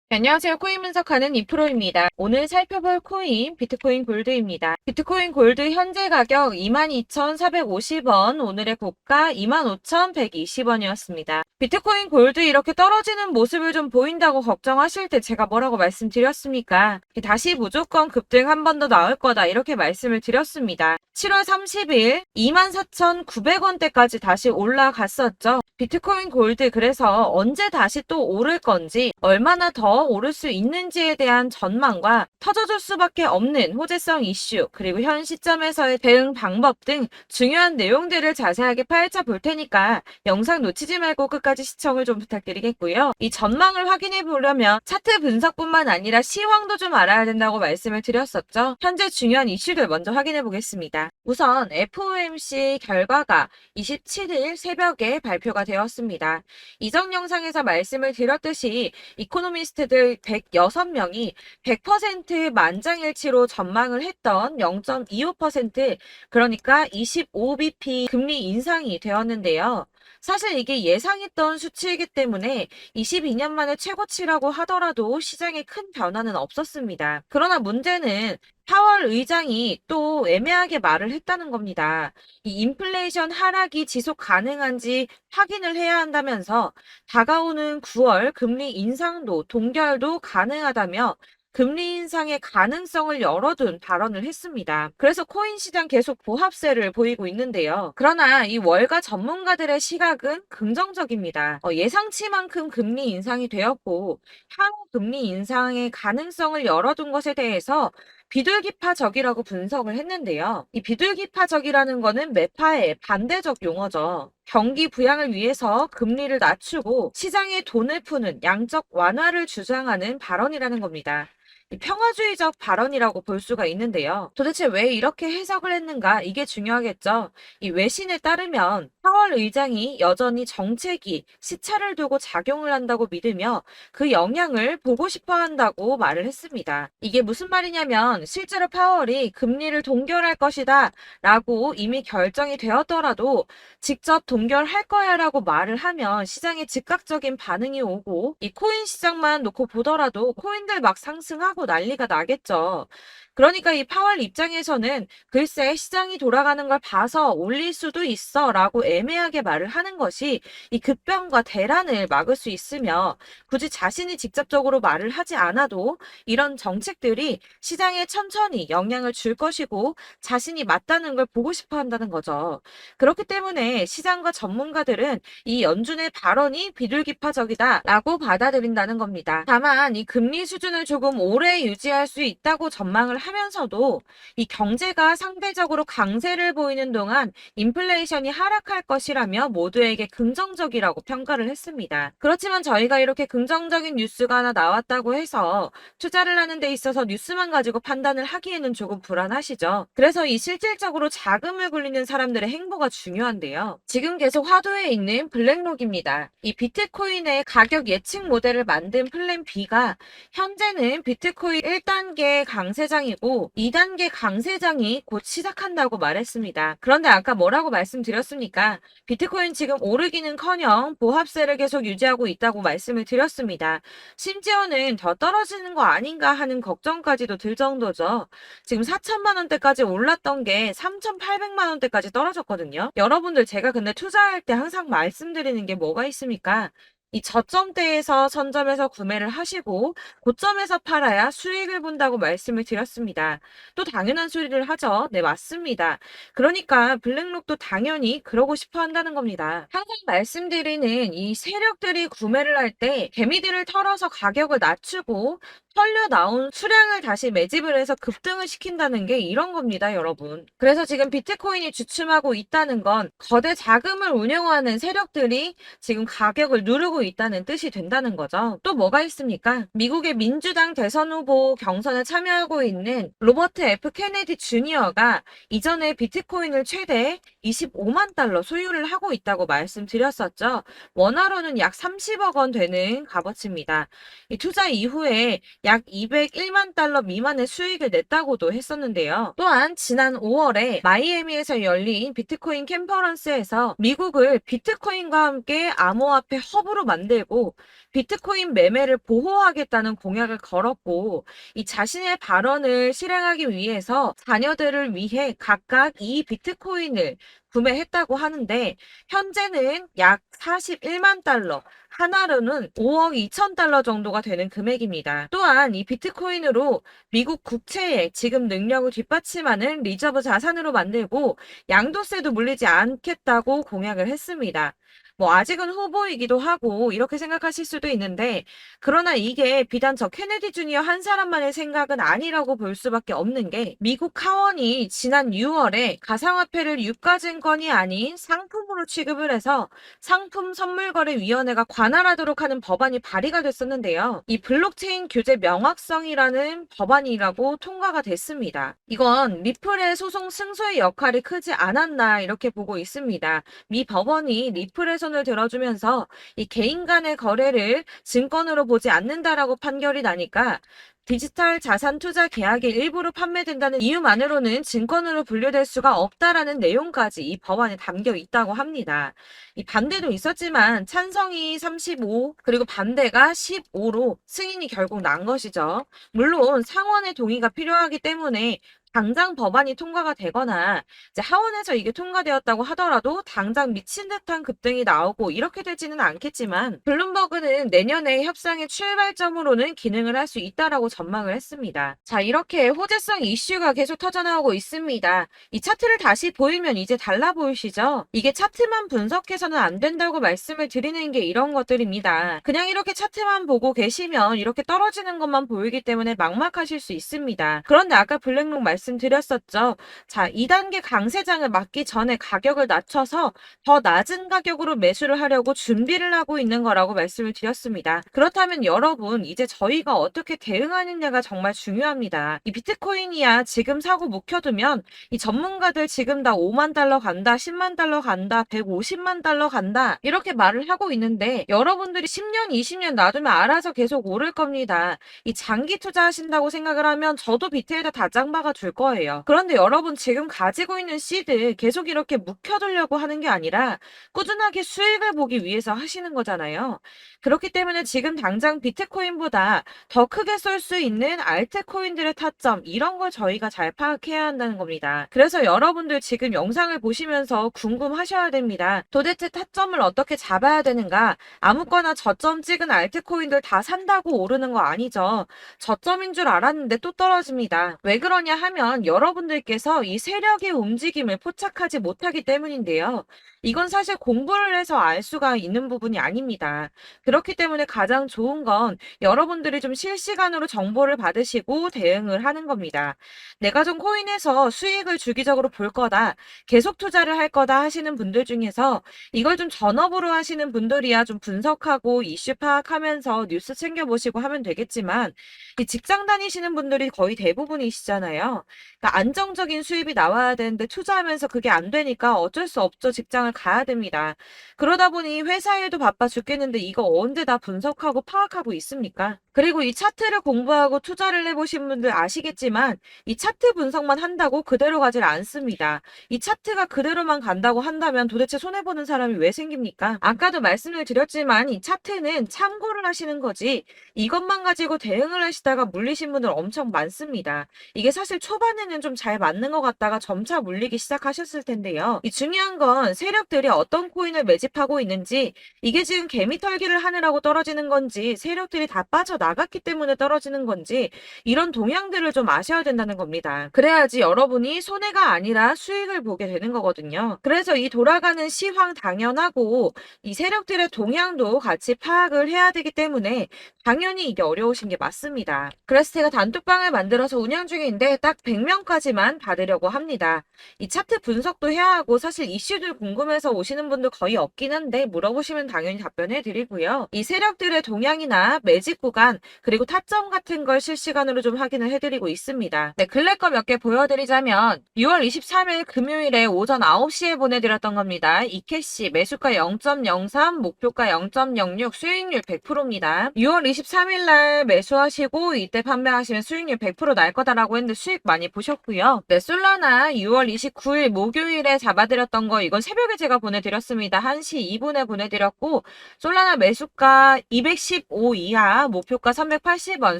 안녕하세요. 코인 분석하는 이프로입니다. 오늘 살펴볼 코인 비트코인 골드입니다. 비트코인 골드 현재 가격 22,450원, 오늘의 고가 25,120원이었습니다. 비트코인 골드 이렇게 떨어지는 모습을 좀 보인다고 걱정하실 때 제가 뭐라고 말씀드렸습니까? 다시 무조건 급등 한 번 더 나올 거다 이렇게 말씀을 드렸습니다. 7월 30일 24,900원대까지 다시 올라갔었죠. 비트코인 골드 그래서 언제 다시 또 오를 건지 얼마나 더 오를 수 있는지에 대한 전망과 터져줄 수밖에 없는 호재성 이슈 그리고 현 시점에서의 대응 방법 등 중요한 내용들을 자세하게 파헤쳐 볼 테니까 영상 놓치지 말고 끝까지 시청을 좀 부탁드리겠고요. 이 전망을 확인해 보려면 차트 분석뿐만 아니라 시황도 좀 알아야 된다고 말씀을 드렸었죠. 현재 중요한 이슈들 먼저 확인해 보겠습니다. 우선 FOMC 결과가 27일 새벽에 발표가 되었습니다. 이전 영상에서 말씀을 드렸듯이 이코노미스트들 106명이 100% 만장일치로 전망을 했던 0.25% 그러니까 25bp 금리 인상이 되었는데요. 사실 이게 예상했던 수치이기 때문에 22년 만에 최고치라고 하더라도 시장에 큰 변화는 없었습니다. 그러나 문제는 파월 의장이 또 애매하게 말을 했다는 겁니다. 이 인플레이션 하락이 지속 가능한지 확인을 해야 한다면서 다가오는 9월 금리 인상도 동결도 가능하다며 금리 인상의 가능성을 열어둔 발언을 했습니다. 그래서 코인 시장 계속 보합세를 보이고 있는데요. 그러나 이 월가 전문가들의 시각은 긍정적입니다. 예상치만큼 금리 인상이 되었고 향후 금리 인상의 가능성을 열어둔 것에 대해서 비둘기파적이라고 분석을 했는데요. 이 비둘기파적이라는 거는 매파의 반대적 용어죠. 경기 부양을 위해서 금리를 낮추고 시장에 돈을 푸는 양적 완화를 주장하는 발언이라는 겁니다. 이 평화주의적 발언이라고 볼 수가 있는데요. 도대체 왜 이렇게 해석을 했는가? 이게 중요하겠죠. 이 외신에 따르면 파월 의장이 여전히 정책이 시차를 두고 작용을 한다고 믿으며 그 영향을 보고 싶어 한다고 말을 했습니다. 이게 무슨 말이냐면 실제로 파월이 금리를 동결할 것이다 라고 이미 결정이 되었더라도 직접 동결할 거야 라고 말을 하면 시장에 즉각적인 반응이 오고 이 코인 시장만 놓고 보더라도 코인들 막 상승하고 난리가 나겠죠. 그러니까 이 파월 입장에서는 글쎄 시장이 돌아가는 걸 봐서 올릴 수도 있어 라고 애매하게 말을 하는 것이 이 급변과 대란을 막을 수 있으며 굳이 자신이 직접적으로 말을 하지 않아도 이런 정책들이 시장에 천천히 영향을 줄 것이고 자신이 맞다는 걸 보고 싶어 한다는 거죠. 그렇기 때문에 시장과 전문가들은 이 연준의 발언이 비둘기파적이다 라고 받아들인다는 겁니다. 다만 이 금리 수준을 조금 오래 유지할 수 있다고 전망을 하면서도 이 경제가 상대적으로 강세를 보이는 동안 인플레이션이 하락할 것이라며 모두에게 긍정적이라고 평가를 했습니다. 그렇지만 저희가 이렇게 긍정적인 뉴스가 하나 나왔다고 해서 투자를 하는 데 있어서 뉴스만 가지고 판단을 하기에는 조금 불안하시죠. 그래서 이 실질적으로 자금을 굴리는 사람들의 행보가 중요한데요. 지금 계속 화두에 있는 블랙록입니다. 이 비트코인의 가격 예측 모델을 만든 플랜 B가 현재는 비트코인 1단계 강세장이고 2단계 강세장이 곧 시작한다고 말했습니다. 그런데 아까 뭐라고 말씀드렸습니까? 비트코인 지금 오르기는커녕 보합세를 계속 유지하고 있다고 말씀을 드렸습니다. 심지어는 더 떨어지는 거 아닌가 하는 걱정까지도 들 정도죠. 지금 4천만 원대까지 올랐던 게 3,800만 원대까지 떨어졌거든요. 여러분들 제가 근데 투자할 때 항상 말씀드리는 게 뭐가 있습니까? 이 저점대에서 선점해서 구매를 하시고 고점에서 팔아야 수익을 본다고 말씀을 드렸습니다. 또 당연한 소리를 하죠. 네, 맞습니다. 그러니까 블랙록도 당연히 그러고 싶어 한다는 겁니다. 항상 말씀드리는 이 세력들이 구매를 할 때 개미들을 털어서 가격을 낮추고 털려 나온 수량을 다시 매집을 해서 급등을 시킨다는 게 이런 겁니다, 여러분. 그래서 지금 비트코인이 주춤하고 있다는 건 거대 자금을 운영하는 세력들이 지금 가격을 누르고 있다는 뜻이 된다는 거죠. 또 뭐가 있습니까? 미국의 민주당 대선 후보 경선에 참여하고 있는 로버트 F 케네디 주니어가 이전에 비트코인을 최대 25만 달러 소유를 하고 있다고 말씀드렸었죠. 원화로는 약 30억 원 되는 값어치입니다. 이 투자 이후에 약 201만 달러 미만의 수익을 냈다고도 했었는데요. 또한 지난 5월에 마이애미에서 열린 비트코인 컨퍼런스에서 미국을 비트코인과 함께 암호화폐 허브로 만들고 비트코인 매매를 보호하겠다는 공약을 걸었고, 이 자신의 발언을 실행하기 위해서 자녀들을 위해 각각 이 비트코인을 구매했다고 하는데, 현재는 약 41만 달러, 하나로는 5억 2천 달러 정도가 되는 금액입니다. 또한 이 비트코인으로 미국 국채의 지급 능력을 뒷받침하는 리저브 자산으로 만들고 양도세도 물리지 않겠다고 공약을 했습니다. 뭐 아직은 후보이기도 하고 이렇게 생각하실 수도 있는데, 그러나 이게 비단 저 케네디 주니어 한 사람만의 생각은 아니라고 볼 수밖에 없는 게, 미국 하원이 지난 6월에 가상화폐를 유가증권이 아닌 상품으로 취급을 해서 상품선물거래위원회가 관할하도록 하는 법안이 발의가 됐었는데요. 이 블록체인 규제 명확성이라는 법안이라고 통과가 됐습니다. 이건 리플의 소송 승소의 역할이 크지 않았나 이렇게 보고 있습니다. 미 법원이 리플의 손을 들어주면서 이 개인 간의 거래를 증권으로 보지 않는다라고 판결이 나니까 디지털 자산 투자 계약이 일부러 판매된다는 이유만으로는 증권으로 분류될 수가 없다라는 내용까지 이 법안에 담겨 있다고 합니다. 이 반대도 있었지만 찬성이 35 그리고 반대가 15로 승인이 결국 난 것이죠. 물론 상원의 동의가 필요하기 때문에 당장 법안이 통과가 되거나 이제 하원에서 이게 통과되었다고 하더라도 당장 미친 듯한 급등이 나오고 이렇게 되지는 않겠지만, 블룸버그는 내년에 협상의 출발점으로는 기능을 할 수 있다라고 전망을 했습니다. 자, 이렇게 호재성 이슈가 계속 터져나오고 있습니다. 이 차트를 다시 보이면 이제 달라 보이시죠? 이게 차트만 분석해서는 안 된다고 말씀을 드리는 게 이런 것들입니다. 그냥 이렇게 차트만 보고 계시면 이렇게 떨어지는 것만 보이기 때문에 막막하실 수 있습니다. 그런데 아까 블랙록 말씀드렸었죠. 자, 2단계 강세장을 맞기 전에 가격을 낮춰서 더 낮은 가격으로 매수를 하려고 준비를 하고 있는 거라고 말씀을 드렸습니다. 그렇다면 여러분, 이제 저희가 어떻게 대응하느냐가 정말 중요합니다. 이 비트코인이야 지금 사고 묵혀두면 이 전문가들 지금 다 5만 달러 간다, 10만 달러 간다, 150만 달러 간다 이렇게 말을 하고 있는데, 여러분들이 10년, 20년 놔두면 알아서 계속 오를 겁니다. 이 장기 투자하신다고 생각을 하면 저도 비트에다 다 짱박아 줄 거예요. 그런데 여러분 지금 가지고 있는 씨드 계속 이렇게 묵혀두려고 하는 게 아니라 꾸준하게 수익을 보기 위해서 하시는 거잖아요. 그렇기 때문에 지금 당장 비트코인보다 더 크게 쏠 수 있는 알트코인들의 타점, 이런 걸 저희가 잘 파악해야 한다는 겁니다. 그래서 여러분들 지금 영상을 보시면서 궁금하셔야 됩니다. 도대체 타점을 어떻게 잡아야 되는가? 아무거나 저점 찍은 알트코인들 다 산다고 오르는 거 아니죠. 저점인 줄 알았는데 또 떨어집니다. 왜 그러냐 하면 여러분들께서 이 세력의 움직임을 포착하지 못하기 때문인데요. 이건 사실 공부를 해서 알 수가 있는 부분이 아닙니다. 그렇기 때문에 가장 좋은 건 여러분들이 좀 실시간으로 정보를 받으시고 대응을 하는 겁니다. 내가 좀 코인에서 수익을 주기적으로 볼 거다, 계속 투자를 할 거다 하시는 분들 중에서 이걸 좀 전업으로 하시는 분들이야 좀 분석하고 이슈 파악하면서 뉴스 챙겨보시고 하면 되겠지만, 이 직장 다니시는 분들이 거의 대부분이시잖아요. 그러니까 안정적인 수입이 나와야 되는데 투자하면서 그게 안 되니까 어쩔 수 없죠. 직장을 가야 됩니다. 그러다 보니 회사 일도 바빠 죽겠는데 이거 언제 다 분석하고 파악하고 있습니까? 그리고 이 차트를 공부하고 투자를 해보신 분들 아시겠지만, 이 차트 분석만 한다고 그대로 가질 않습니다. 이 차트가 그대로만 간다고 한다면 도대체 손해보는 사람이 왜 생깁니까? 아까도 말씀을 드렸지만 이 차트는 참고를 하시는 거지, 이것만 가지고 대응을 하시다가 물리신 분들 엄청 많습니다. 이게 사실 초반에는 좀 잘 맞는 것 같다가 점차 물리기 시작하셨을 텐데요. 이 중요한 건 세력들이 어떤 코인을 매집하고 있는지, 이게 지금 개미털기를 하느라고 떨어지는 건지 세력들이 다 빠져나갔기 때문에 떨어지는 건지, 이런 동향들을 좀 아셔야 된다는 겁니다. 그래야지 여러분이 손해가 아니라 수익을 보게 되는 거거든요. 그래서 이 돌아가는 시황 당연하고 이 세력들의 동향도 같이 파악을 해야 되기 때문에 당연히 이게 어려우신 게 맞습니다. 그래서 제가 단톡방을 만들어서 운영 중인데 딱 100명까지만 받으려고 합니다. 이 차트 분석도 해야 하고 사실 이슈들 궁금해서 오시는 분들 거의 없긴 한데 물어보시면 당연히 답변해 드리고요. 이 세력들의 동향이나 매집 구간, 시간 그리고 타점 같은 걸 실시간으로 좀 확인을 해드리고 있습니다. 네, 근래 거 몇 개 보여드리자면 6월 23일 금요일에 오전 9시에 보내드렸던 겁니다. 이캐시 매수가 0.03, 목표가 0.06, 수익률 100%입니다. 6월 23일 날 매수하시고 이때 판매하시면 수익률 100% 날 거다라고 했는데 수익 많이 보셨고요. 네, 솔라나 6월 29일 목요일에 잡아드렸던 거 이건 새벽에 제가 보내드렸습니다. 1시 2분에 보내드렸고 솔라나 매수가 215 이하, 목표가 380원,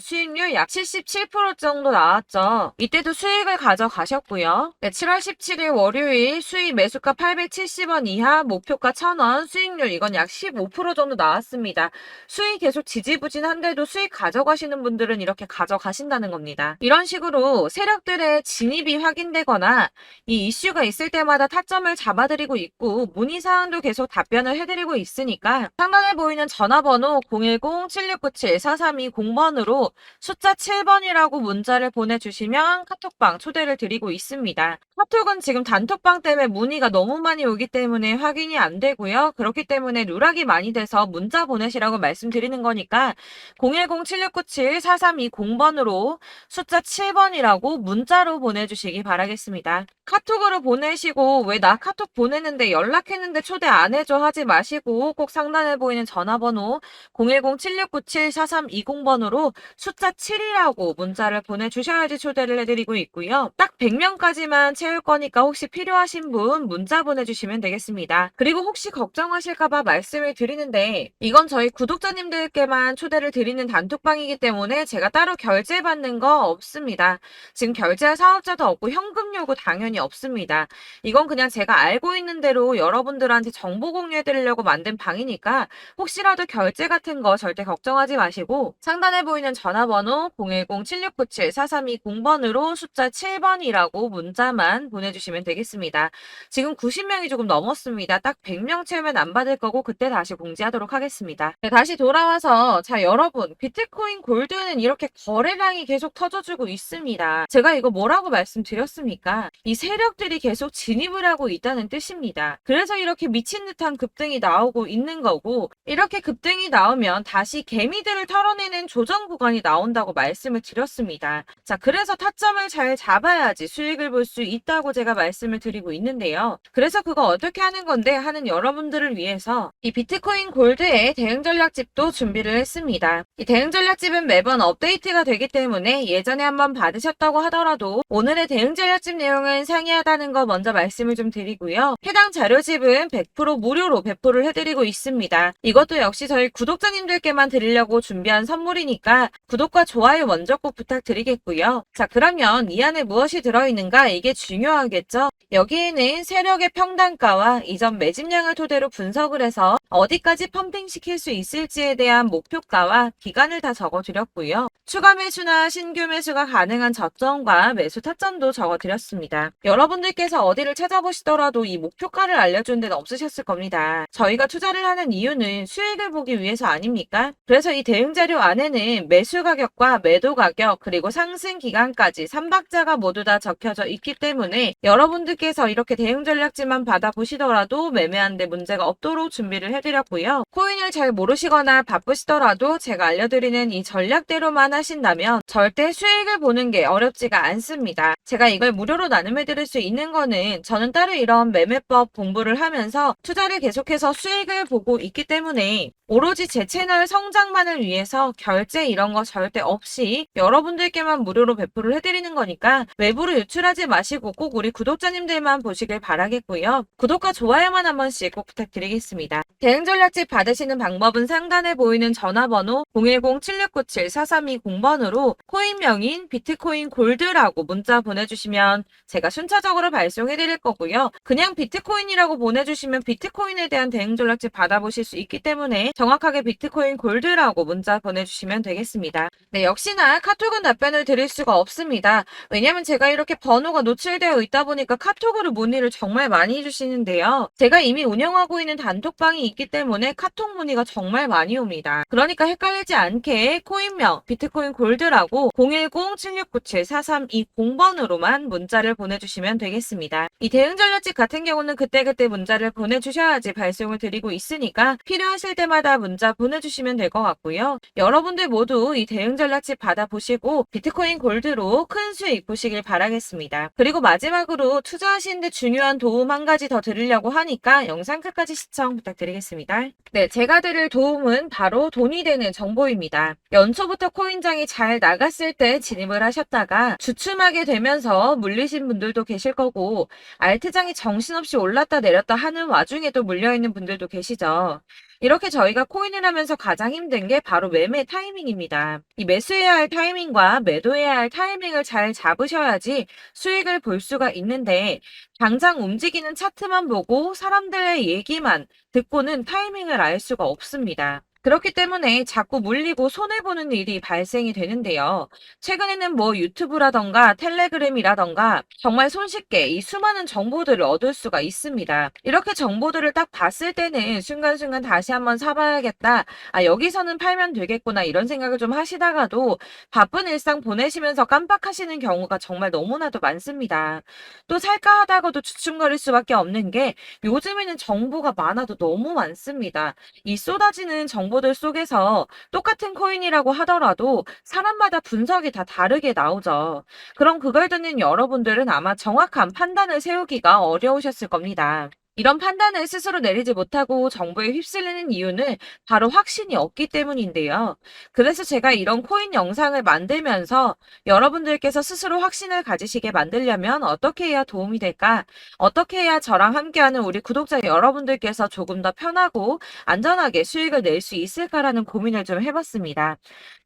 수익률 약 77% 정도 나왔죠. 이때도 수익을 가져가셨고요. 네, 7월 17일 월요일 수익 매수가 870원 이하, 목표가 1000원, 수익률 이건 약 15% 정도 나왔습니다. 수익 계속 지지부진한데도 수익 가져가시는 분들은 이렇게 가져가신다는 겁니다. 이런 식으로 세력들의 진입이 확인되거나 이 이슈가 있을 때마다 타점을 잡아드리고 있고 문의사항도 계속 답변을 해드리고 있으니까 상단에 보이는 전화번호 010-7697-4320번으로 숫자 7번이라고 문자를 보내주시면 카톡방 초대를 드리고 있습니다. 카톡은 지금 단톡방 때문에 문의가 너무 많이 오기 때문에 확인이 안 되고요. 그렇기 때문에 누락이 많이 돼서 문자 보내시라고 말씀드리는 거니까 010-7697-4320번으로 숫자 7번이라고 문자로 보내주시기 바라겠습니다. 카톡으로 보내시고 왜 나 카톡 보냈는데 연락했는데 초대 안 해줘 하지 마시고 꼭 상단에 보이는 전화번호 010-7697-4320번으로 숫자 7이라고 문자를 보내주셔야지 초대를 해드리고 있고요. 딱 100명까지만 채울 거니까 혹시 필요하신 분 문자 보내주시면 되겠습니다. 그리고 혹시 걱정하실까봐 말씀을 드리는데 이건 저희 구독자님들께만 초대를 드리는 단톡방이기 때문에 제가 따로 결제받는 거 없습니다. 지금 결제할 사업자도 없고 현금 요구 당연히 없습니다. 이건 그냥 제가 알고 있는 대로 여러분들한테 정보 공유해 드리려고 만든 방이니까 혹시라도 결제 같은 거 절대 걱정하지 마시고 상단에 보이는 전화번호 010-7697-4320번으로 숫자 7번이라고 문자만 보내주시면 되겠습니다. 지금 90명이 조금 넘었습니다. 딱 100명 채우면 안 받을 거고 그때 다시 공지하도록 하겠습니다. 네, 다시 돌아와서 자 여러분 비트코인 골드는 이렇게 거래량이 계속 터져주고 있습니다. 제가 이거 뭐라고 말씀드렸습니까? 이 세력들이 계속 진입을 하고 있다는 뜻입니다. 그래서 이렇게 미친 듯한 급등이 나오고 있는 거고 이렇게 급등이 나오면 다시 개미들을 털어내는 조정 구간이 나온다고 말씀을 드렸습니다. 자, 그래서 타점을 잘 잡아야지 수익을 볼 수 있다고 제가 말씀을 드리고 있는데요. 그래서 그거 어떻게 하는 건데 하는 여러분들을 위해서 이 비트코인 골드의 대응 전략집도 준비를 했습니다. 이 대응 전략집은 매번 업데이트가 되기 때문에 예전에 한번 받으셨다고 하더라도 오늘의 대응 전략집 내용은 상이하다는 거 먼저 말씀을 좀 드리고요. 해당 자료집은 100% 무료로 배포를 해드리고 있습니다. 이것도 역시 저희 구독자님들께만 드리려고 준비한 선물이니까 구독과 좋아요 먼저 꼭 부탁드리겠고요. 자, 그러면 이 안에 무엇이 들어있는가 이게 중요하겠죠? 여기에는 세력의 평단가와 이전 매집량을 토대로 분석을 해서 어디까지 펌핑시킬 수 있을지에 대한 목표가와 기간을 다 적어드렸고요. 추가 매수나 신규 매수가 가능한 저점과 매수 타점도 적어드렸습니다. 여러분들께서 어디를 찾아보시더라도 이 목표가를 알려준 데는 없으셨을 겁니다. 저희가 투자를 하는 이유는 수익을 보기 위해서 아닙니까? 그래서 이 대응 자료 안에는 매수 가격과 매도 가격 그리고 상승 기간까지 3박자가 모두 다 적혀져 있기 때문에 여러분들께서 이렇게 대응 전략지만 받아보시더라도 매매하는데 문제가 없도록 준비를 해드렸고요. 코인을 잘 모르시거나 바쁘시더라도 제가 알려드리는 이 전략대로만 하신다면 절대 수익을 보는 게 어렵지가 않습니다. 제가 이걸 무료로 나눔해드릴 수 있는 거는 저는 따로 이런 매매법 공부를 하면서 투자를 계속해서 수익을 보고 있기 때문에 오로지 제 채널 성장만을 위해서 결제 이런 거 절대 없이 여러분들께만 무료로 배포를 해드리는 거니까 외부로 유출하지 마시고 꼭 우리 구독자님들만 보시길 바라겠고요. 구독과 좋아요만 한 번씩 꼭 부탁드리겠습니다. 대응 전략집 받으시는 방법은 상단에 보이는 전화번호 010-7697-4320번으로 코인명인 비트코인 골드라고 문자 보내주시면 제가 순차적으로 발송해드릴 거고요. 그냥 비트코인이라고 보내주시면 비트코인에 대한 대응 전략집 받아보실 수 있기 때문에 정확하게 비트코인 골드라고 문자 보내주시면 되겠습니다. 네, 역시나 카톡은 답변을 드릴 수가 없습니다. 왜냐면 제가 이렇게 번호가 노출되어 있다 보니까 카톡으로 문의를 정말 많이 해주시는데요. 제가 이미 운영하고 있는 단톡방이 있기 때문에 카톡 문의가 정말 많이 옵니다. 그러니까 헷갈리지 않게 코인명 비트코인 골드라고 보시려고 010-7697-4320번으로만 문자를 보내주시면 되겠습니다. 이 대응 전략집 같은 경우는 그때그때 문자를 보내주셔야지 발송을 드리고 있으니까 필요하실 때마다 문자 보내주시면 될 것 같고요. 여러분들 모두 이 대응 전략집 받아보시고 비트코인 골드로 큰 수익 보시길 바라겠습니다. 그리고 마지막으로 투자하시는데 중요한 도움 한 가지 더 드리려고 하니까 영상 끝까지 시청 부탁드리겠습니다. 네, 제가 드릴 도움은 바로 돈이 되는 정보입니다. 연초부터 코인장이 잘 나갔을 때 진입을 하셨다가 주춤하게 되면서 물리신 분들도 계실 거고 알트장이 정신없이 올랐다 내렸다 하는 와중에도 물려있는 분들도 계시죠. 이렇게 저희가 코인을 하면서 가장 힘든 게 바로 매매 타이밍입니다. 이 매수해야 할 타이밍과 매도해야 할 타이밍을 잘 잡으셔야지 수익을 볼 수가 있는데 당장 움직이는 차트만 보고 사람들의 얘기만 듣고는 타이밍을 알 수가 없습니다. 그렇기 때문에 자꾸 물리고 손해보는 일이 발생이 되는데요. 최근에는 뭐 유튜브라던가 텔레그램이라던가 정말 손쉽게 이 수많은 정보들을 얻을 수가 있습니다. 이렇게 정보들을 딱 봤을 때는 순간순간 다시 한번 사봐야겠다. 아, 여기서는 팔면 되겠구나 이런 생각을 좀 하시다가도 바쁜 일상 보내시면서 깜빡하시는 경우가 정말 너무나도 많습니다. 또 살까 하다가도 주춤거릴 수밖에 없는 게 요즘에는 정보가 많아도 너무 많습니다. 이 쏟아지는 정보들 속에서 똑같은 코인이라고 하더라도 사람마다 분석이 다 다르게 나오죠. 그럼 그걸 듣는 여러분들은 아마 정확한 판단을 세우기가 어려우셨을 겁니다. 이런 판단을 스스로 내리지 못하고 정보에 휩쓸리는 이유는 바로 확신이 없기 때문인데요. 그래서 제가 이런 코인 영상을 만들면서 여러분들께서 스스로 확신을 가지시게 만들려면 어떻게 해야 도움이 될까? 어떻게 해야 저랑 함께하는 우리 구독자 여러분들께서 조금 더 편하고 안전하게 수익을 낼 수 있을까라는 고민을 좀 해봤습니다.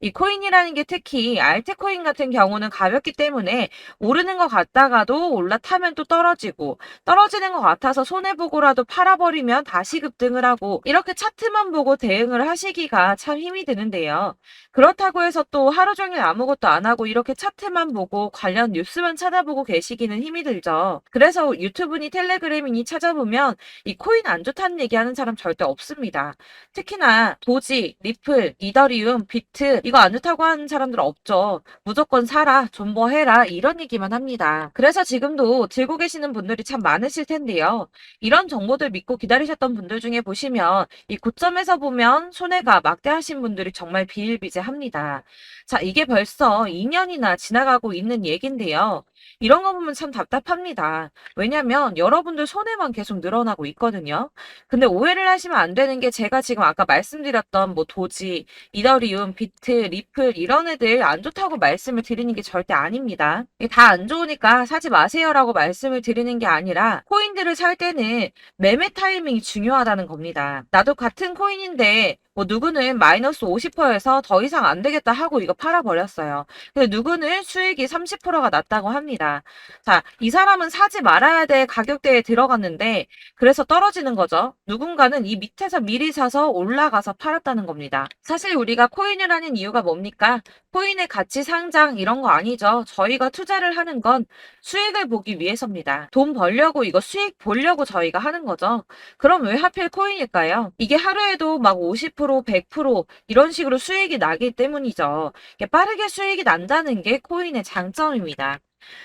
이 코인이라는 게 특히 알트코인 같은 경우는 가볍기 때문에 오르는 것 같다가도 올라타면 또 떨어지고 떨어지는 것 같아서 손해보고라도 팔아버리면 다시 급등을 하고 이렇게 차트만 보고 대응을 하시기가 참 힘이 드는데요. 그렇다고 해서 또 하루 종일 아무것도 안 하고 이렇게 차트만 보고 관련 뉴스만 찾아보고 계시기는 힘이 들죠. 그래서 유튜브니 텔레그램이니 찾아보면 이 코인 안 좋다는 얘기하는 사람 절대 없습니다. 특히나 도지, 리플, 이더리움, 비트 이거 안 좋다고 하는 사람들 없죠. 무조건 사라, 존버해라 이런 얘기만 합니다. 그래서 지금도 들고 계시는 분들이 참 많으실 텐데요. 이런 정보들 믿고 기다리셨던 분들 중에 보시면 이 고점에서 보면 손해가 막대하신 분들이 정말 비일비재합니다. 자, 이게 벌써 2년이나 지나가고 있는 얘긴데요. 이런 거 보면 참 답답합니다. 왜냐면 여러분들 손해만 계속 늘어나고 있거든요. 근데 오해를 하시면 안 되는 게 제가 지금 아까 말씀드렸던 뭐 도지, 이더리움, 비트, 리플 이런 애들 안 좋다고 말씀을 드리는 게 절대 아닙니다. 다 안 좋으니까 사지 마세요라고 말씀을 드리는 게 아니라 코인들을 살 때는 매매 타이밍이 중요하다는 겁니다. 나도 같은 코인인데 뭐 누구는 마이너스 50%에서 더 이상 안 되겠다 하고 이거 팔아버렸어요. 근데 누구는 수익이 30%가 났다고 합니다. 자, 이 사람은 사지 말아야 될 가격대에 들어갔는데 그래서 떨어지는 거죠. 누군가는 이 밑에서 미리 사서 올라가서 팔았다는 겁니다. 사실 우리가 코인을 하는 이유가 뭡니까? 코인의 가치 상장 이런 거 아니죠. 저희가 투자를 하는 건 수익을 보기 위해서입니다. 돈 벌려고 이거 수익 보려고 저희가 하는 거죠. 그럼 왜 하필 코인일까요? 이게 하루에도 막 50%, 100% 이런 식으로 수익이 나기 때문이죠. 이게 빠르게 수익이 난다는 게 코인의 장점입니다.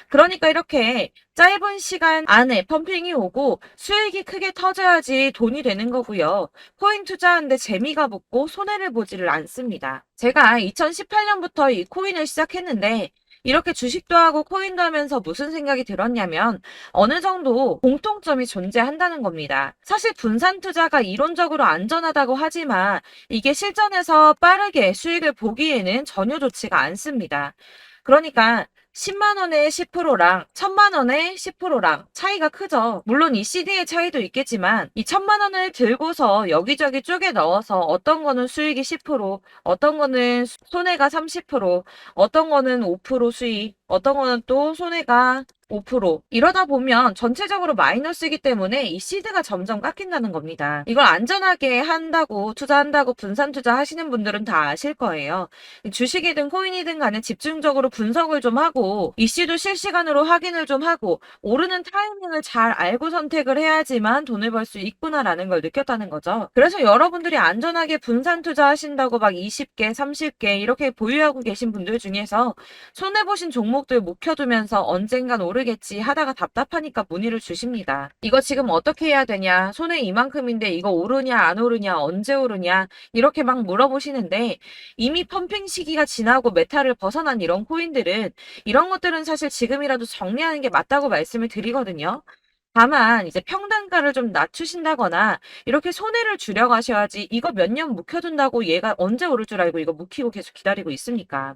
그러니까 이렇게 짧은 시간 안에 펌핑이 오고 수익이 크게 터져야지 돈이 되는 거고요. 코인 투자하는데 재미가 붙고 손해를 보지를 않습니다. 제가 2018년부터 이 코인을 시작했는데 이렇게 주식도 하고 코인도 하면서 무슨 생각이 들었냐면 어느 정도 공통점이 존재한다는 겁니다. 사실 분산 투자가 이론적으로 안전하다고 하지만 이게 실전에서 빠르게 수익을 보기에는 전혀 좋지가 않습니다. 그러니까 10만 원의 10%랑 1000만 원의 10%랑 차이가 크죠. 물론 이 CD의 차이도 있겠지만 이 1000만 원을 들고서 여기저기 쪼개 넣어서 어떤 거는 수익이 10%, 어떤 거는 손해가 30%, 어떤 거는 5% 수익 어떤 거는 또 손해가 5%. 이러다 보면 전체적으로 마이너스이기 때문에 이 시드가 점점 깎인다는 겁니다. 이걸 안전하게 한다고 투자한다고 분산 투자하시는 분들은 다 아실 거예요. 주식이든 코인이든 간에 집중적으로 분석을 좀 하고 이슈도 실시간으로 확인을 좀 하고 오르는 타이밍을 잘 알고 선택을 해야지만 돈을 벌 수 있구나라는 걸 느꼈다는 거죠. 그래서 여러분들이 안전하게 분산 투자하신다고 막 20개, 30개 이렇게 보유하고 계신 분들 중에서 손해보신 종목들 묵혀두면서 언젠간 오르겠지 하다가 답답하니까 문의를 주십니다. 이거 지금 어떻게 해야 되냐? 손해 이만큼인데 이거 오르냐 안 오르냐 언제 오르냐 이렇게 막 물어보시는데 이미 펌핑 시기가 지나고 메타를 벗어난 이런 코인들은 이런 것들은 사실 지금이라도 정리하는 게 맞다고 말씀을 드리거든요. 다만 이제 평단가를 좀 낮추신다거나 이렇게 손해를 줄여가셔야지 이거 몇 년 묵혀둔다고 얘가 언제 오를 줄 알고 이거 묵히고 계속 기다리고 있습니까?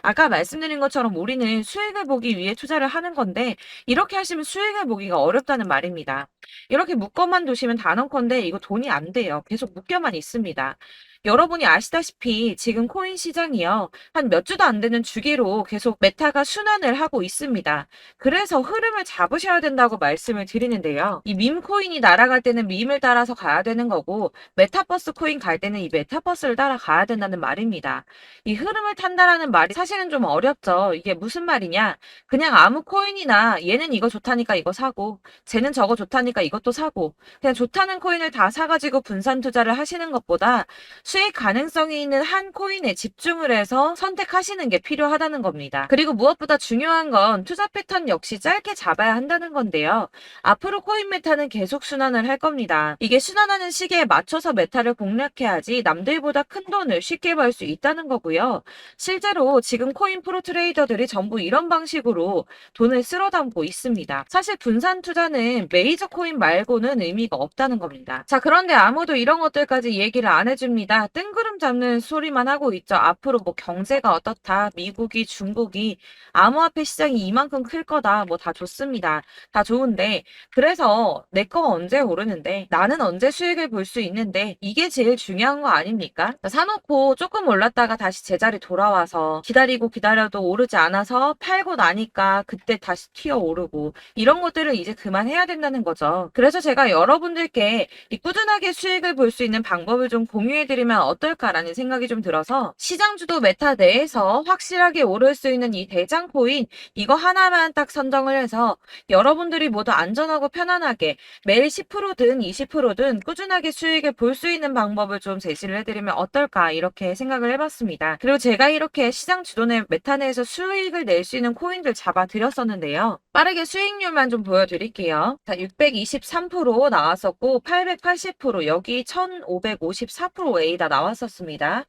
아까 말씀드린 것처럼 우리는 수익을 보기 위해 투자를 하는 건데 이렇게 하시면 수익을 보기가 어렵다는 말입니다. 이렇게 묶어만 두시면 단언컨대 이거 돈이 안 돼요. 계속 묶여만 있습니다. 여러분이 아시다시피 지금 코인 시장이요. 한 몇 주도 안 되는 주기로 계속 메타가 순환을 하고 있습니다. 그래서 흐름을 잡으셔야 된다고 말씀을 드리는데요. 이 밈 코인이 날아갈 때는 밈을 따라서 가야 되는 거고 메타버스 코인 갈 때는 이 메타버스를 따라가야 된다는 말입니다. 이 흐름을 탄다라는 말이 사실은 좀 어렵죠. 이게 무슨 말이냐? 그냥 아무 코인이나 얘는 이거 좋다니까 이거 사고 쟤는 저거 좋다니까 이것도 사고 그냥 좋다는 코인을 다 사가지고 분산 투자를 하시는 것보다 수익 가능성이 있는 한 코인에 집중을 해서 선택하시는 게 필요하다는 겁니다. 그리고 무엇보다 중요한 건 투자 패턴 역시 짧게 잡아야 한다는 건데요. 앞으로 코인 메타는 계속 순환을 할 겁니다. 이게 순환하는 시기에 맞춰서 메타를 공략해야지 남들보다 큰 돈을 쉽게 벌 수 있다는 거고요. 실제로 지금 코인 프로 트레이더들이 전부 이런 방식으로 돈을 쓸어 담고 있습니다. 사실 분산 투자는 메이저 코인 말고는 의미가 없다는 겁니다. 자, 그런데 아무도 이런 것들까지 얘기를 안 해줍니다. 뜬구름 잡는 소리만 하고 있죠. 앞으로 뭐 경제가 어떻다, 미국이, 중국이, 암호화폐 시장이 이만큼 클 거다, 뭐 다 좋습니다. 다 좋은데, 그래서 내 거 언제 오르는데, 나는 언제 수익을 볼 수 있는데, 이게 제일 중요한 거 아닙니까? 사놓고 조금 올랐다가 다시 제자리 돌아와서 기다리고 기다려도 오르지 않아서 팔고 나니까 그때 다시 튀어 오르고, 이런 것들을 이제 그만해야 된다는 거죠. 그래서 제가 여러분들께 이 꾸준하게 수익을 볼 수 있는 방법을 좀 공유해드리면 어떨까라는 생각이 좀 들어서 시장 주도 메타 내에서 확실하게 오를 수 있는 이 대장 코인 이거 하나만 딱 선정을 해서 여러분들이 모두 안전하고 편안하게 매일 10%든 20%든 꾸준하게 수익을 볼 수 있는 방법을 좀 제시를 해드리면 어떨까 이렇게 생각을 해봤습니다. 그리고 제가 이렇게 시장 주도내 메타 내에서 수익을 낼 수 있는 코인들 잡아드렸었는데요. 빠르게 수익률만 좀 보여드릴게요. 자, 623% 나왔었고 880% 여기 1554%A다 나왔었습니다.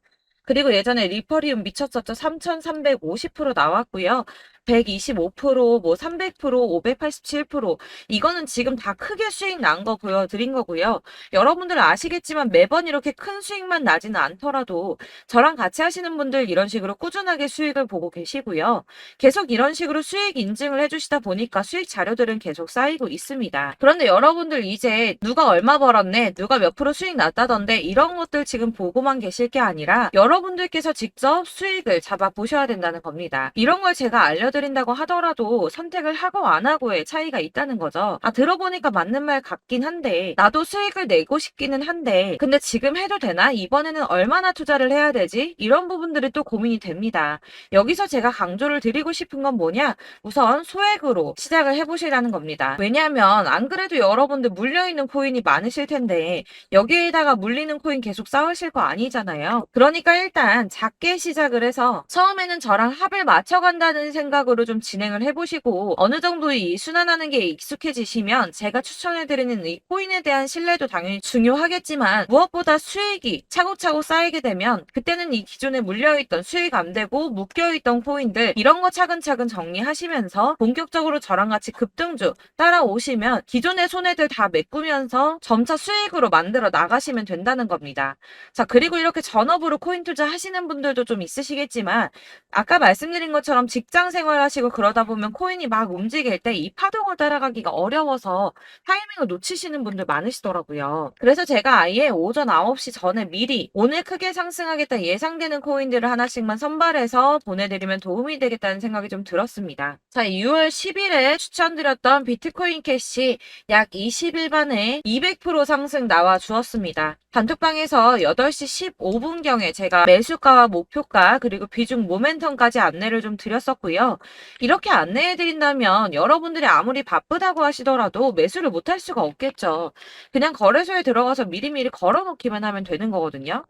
그리고 예전에 리퍼리움 미쳤었죠. 3350% 나왔고요. 125%, 뭐 300%, 587%. 이거는 지금 다 크게 수익 난 거 보여드린 거고요. 여러분들 아시겠지만 매번 이렇게 큰 수익만 나지는 않더라도 저랑 같이 하시는 분들 이런 식으로 꾸준하게 수익을 보고 계시고요. 계속 이런 식으로 수익 인증을 해주시다 보니까 수익 자료들은 계속 쌓이고 있습니다. 그런데 여러분들 이제 누가 얼마 벌었네, 누가 몇 프로 수익 났다던데 이런 것들 지금 보고만 계실 게 아니라 여러분들께서 직접 수익을 잡아 보셔야 된다는 겁니다. 이런 걸 제가 알려드린다고 하더라도 선택을 하고 안 하고의 차이가 있다는 거죠. 아, 들어보니까 맞는 말 같긴 한데 나도 수익을 내고 싶기는 한데 근데 지금 해도 되나? 이번에는 얼마나 투자를 해야 되지? 이런 부분들이 또 고민이 됩니다. 여기서 제가 강조를 드리고 싶은 건 뭐냐? 우선 소액으로 시작을 해보시라는 겁니다. 왜냐하면 안 그래도 여러분들 물려있는 코인이 많으실 텐데 여기에다가 물리는 코인 계속 쌓으실 거 아니잖아요. 그러니까 일단 작게 시작을 해서 처음에는 저랑 합을 맞춰간다는 생각으로 좀 진행을 해보시고 어느 정도 이 순환하는 게 익숙해지시면 제가 추천해드리는 이 코인에 대한 신뢰도 당연히 중요하겠지만 무엇보다 수익이 차곡차곡 쌓이게 되면 그때는 이 기존에 물려있던 수익 안 되고 묶여있던 코인들 이런 거 차근차근 정리하시면서 본격적으로 저랑 같이 급등주 따라오시면 기존의 손해들 다 메꾸면서 점차 수익으로 만들어 나가시면 된다는 겁니다. 자, 그리고 이렇게 전업으로 코인 투자 하시는 분들도 좀 있으시겠지만 아까 말씀드린 것처럼 직장 생활 활동을 하시고 그러다 보면 코인이 막 움직일 때 이 파동을 따라가기가 어려워서 타이밍을 놓치시는 분들 많으시더라고요. 그래서 제가 아예 오전 9시 전에 미리 오늘 크게 상승하겠다 예상되는 코인들을 하나씩만 선발해서 보내드리면 도움이 되겠다는 생각이 좀 들었습니다. 자, 6월 10일에 추천드렸던 비트코인 캐시 약 20일 만에 200% 상승 나와 주었습니다. 단톡방에서 8시 15분경에 제가 매수가와 목표가 그리고 비중 모멘텀까지 안내를 좀 드렸었고요. 이렇게 안내해드린다면 여러분들이 아무리 바쁘다고 하시더라도 매수를 못할 수가 없겠죠. 그냥 거래소에 들어가서 미리미리 걸어놓기만 하면 되는 거거든요.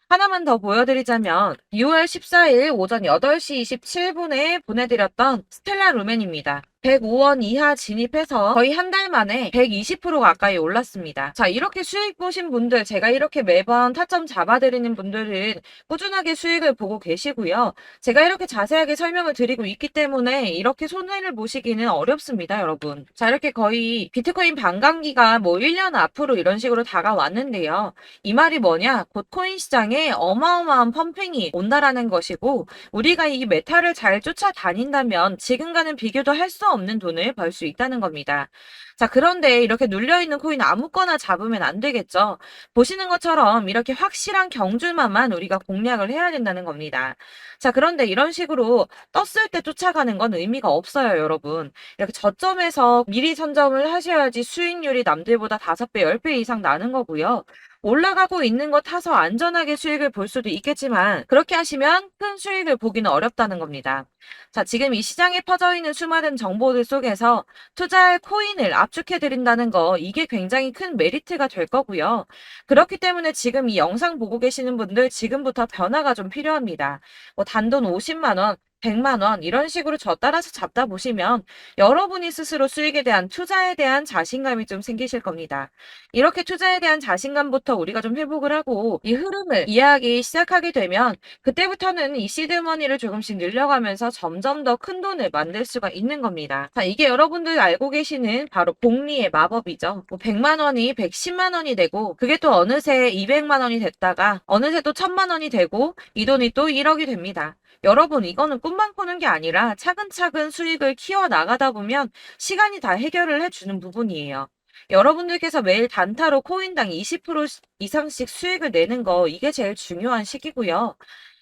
하나만 더 보여드리자면 6월 14일 오전 8시 27분에 보내드렸던 스텔라 루멘입니다. 105원 이하 진입해서 거의 한 달 만에 120% 가까이 올랐습니다. 자, 이렇게 수익 보신 분들, 제가 이렇게 매번 타점 잡아드리는 분들은 꾸준하게 수익을 보고 계시고요. 제가 이렇게 자세하게 설명을 드리고 있기 때문에 이렇게 손해를 보시기는 어렵습니다, 여러분. 자, 이렇게 거의 비트코인 반감기가 뭐 1년 앞으로 이런 식으로 다가왔는데요. 이 말이 뭐냐? 곧 코인 시장에 어마어마한 펌핑이 온다라는 것이고, 우리가 이 메타를 잘 쫓아다닌다면 지금과는 비교도 할 수 없는 돈을 벌 수 있다는 겁니다. 자, 그런데 이렇게 눌려있는 코인 아무거나 잡으면 안 되겠죠. 보시는 것처럼 이렇게 확실한 경주만만 우리가 공략을 해야 된다는 겁니다. 자, 그런데 이런 식으로 떴을 때 쫓아가는 건 의미가 없어요, 여러분. 이렇게 저점에서 미리 선점을 하셔야지 수익률이 남들보다 5배, 10배 이상 나는 거고요. 올라가고 있는 거 타서 안전하게 수익을 볼 수도 있겠지만 그렇게 하시면 큰 수익을 보기는 어렵다는 겁니다. 자, 지금 이 시장에 퍼져 있는 수많은 정보들 속에서 투자할 코인을 압축해드린다는 거, 이게 굉장히 큰 메리트가 될 거고요. 그렇기 때문에 지금 이 영상 보고 계시는 분들 지금부터 변화가 좀 필요합니다. 뭐 단돈 50만 원, 100만 원 이런 식으로 저 따라서 잡다 보시면 여러분이 스스로 수익에 대한 투자에 대한 자신감이 좀 생기실 겁니다. 이렇게 투자에 대한 자신감부터 우리가 좀 회복을 하고 이 흐름을 이해하기 시작하게 되면 그때부터는 이 시드머니를 조금씩 늘려가면서 점점 더 큰 돈을 만들 수가 있는 겁니다. 자, 이게 여러분들 알고 계시는 바로 복리의 마법이죠. 뭐 100만 원이 110만 원이 되고 그게 또 어느새 200만 원이 됐다가 어느새 또 1000만 원이 되고 이 돈이 또 1억이 됩니다. 여러분, 이거는 꿈만 꾸는 게 아니라 차근차근 수익을 키워 나가다 보면 시간이 다 해결을 해주는 부분이에요. 여러분들께서 매일 단타로 코인당 20% 이상씩 수익을 내는 거, 이게 제일 중요한 시기고요.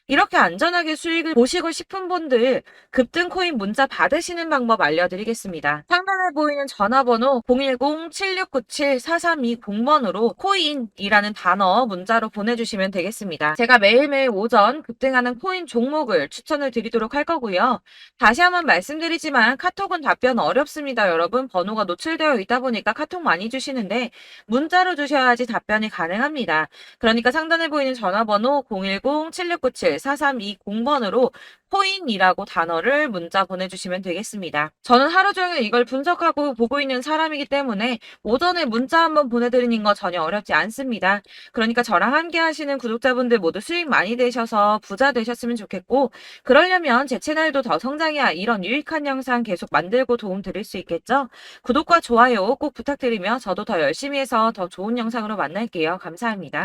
이렇게 안전하게 수익을 보시고 싶은 분들 급등 코인 문자 받으시는 방법 알려드리겠습니다. 상단에 보이는 전화번호 010-7697-4320번으로 코인이라는 단어 문자로 보내주시면 되겠습니다. 제가 매일매일 오전 급등하는 코인 종목을 추천을 드리도록 할 거고요. 다시 한번 말씀드리지만 카톡은 답변 어렵습니다. 여러분, 번호가 노출되어 있다 보니까 카톡 많이 주시는데 문자로 주셔야지 답변이 가능합니다. 그러니까 상단에 보이는 전화번호 010-7697-4320번으로 코인이라고 단어를 문자 보내주시면 되겠습니다. 저는 하루 종일 이걸 분석하고 보고 있는 사람이기 때문에 오전에 문자 한번 보내드리는 거 전혀 어렵지 않습니다. 그러니까 저랑 함께 하시는 구독자분들 모두 수익 많이 되셔서 부자 되셨으면 좋겠고, 그러려면 제 채널도 더 성장해야 이런 유익한 영상 계속 만들고 도움 드릴 수 있겠죠? 구독과 좋아요 꼭 부탁드리며 저도 더 열심히 해서 더 좋은 영상으로 만날게요. 감사합니다.